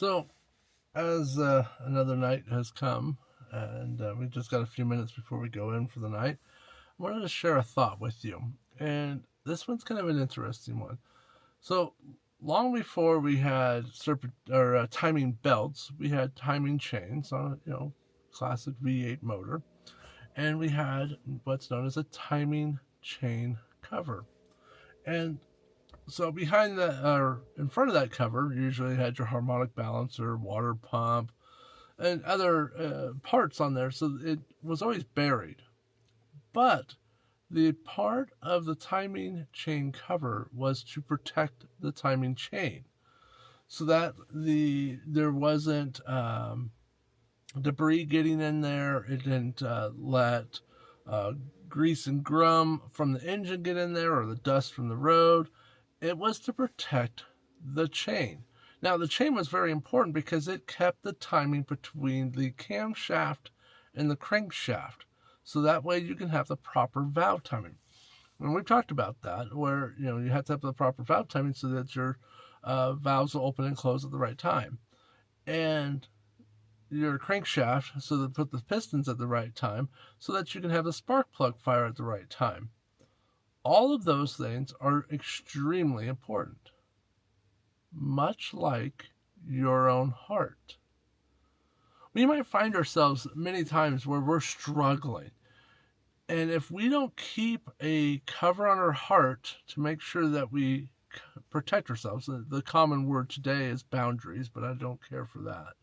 So, as another night has come, and we've just got a few minutes before we go in for the night, I wanted to share a thought with you. And this one's kind of an interesting one. So, long before we had timing belts, we had timing chains on a classic V8 motor, and we had what's known as a timing chain cover. And so behind that, or in front of that cover, you usually had your harmonic balancer, water pump, and other parts on there, so it was always buried. But the part of the timing chain cover was to protect the timing chain, so that there wasn't debris getting in there. It didn't let grease and grum from the engine get in there, or the dust from the road. It was to protect the chain. Now, the chain was very important because it kept the timing between the camshaft and the crankshaft. So that way you can have the proper valve timing. And we've talked about that, where you have to have the proper valve timing so that your valves will open and close at the right time. And your crankshaft, so that put the pistons at the right time, so that you can have the spark plug fire at the right time. All of those things are extremely important, much like your own heart. We might find ourselves many times where we're struggling. And if we don't keep a cover on our heart to make sure that we protect ourselves, the common word today is boundaries, but I don't care for that.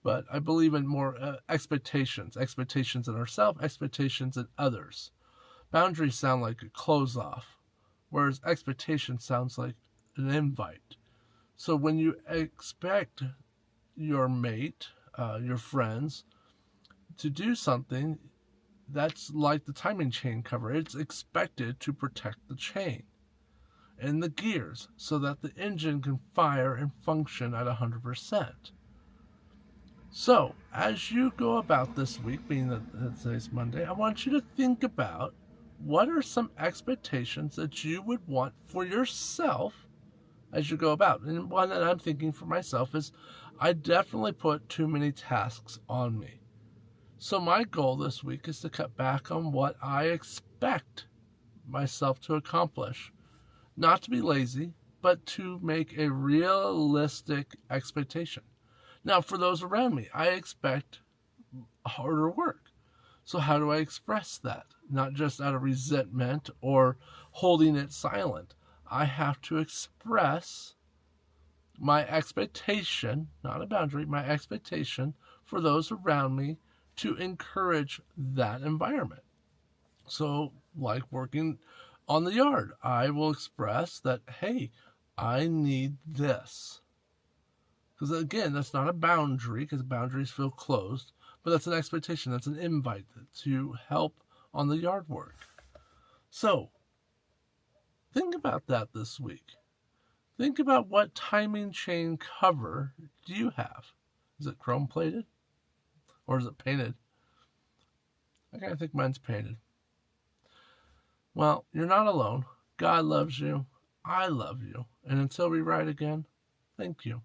But I believe in more expectations in ourselves, expectations in others. Boundaries sound like a close off, whereas expectation sounds like an invite. So when you expect your mate, your friends, to do something, that's like the timing chain cover. It's expected to protect the chain and the gears so that the engine can fire and function at 100%. So, as you go about this week, being that today's Monday, I want you to think about what are some expectations that you would want for yourself as you go about. And one that I'm thinking for myself is I definitely put too many tasks on me. So my goal this week is to cut back on what I expect myself to accomplish. Not to be lazy, but to make a realistic expectation. Now, for those around me, I expect harder work. So how do I express that? Not just out of resentment or holding it silent. I have to express my expectation, not a boundary, my expectation for those around me to encourage that environment. So, like working on the yard, I will express that, hey, I need this. Because again, that's not a boundary, because boundaries feel closed, but that's an expectation, that's an invite to help on the yard work. So, think about that this week. Think about what timing chain cover do you have? Is it chrome plated? Or is it painted? I think mine's painted. Well, you're not alone. God loves you. I love you. And until we ride again, thank you.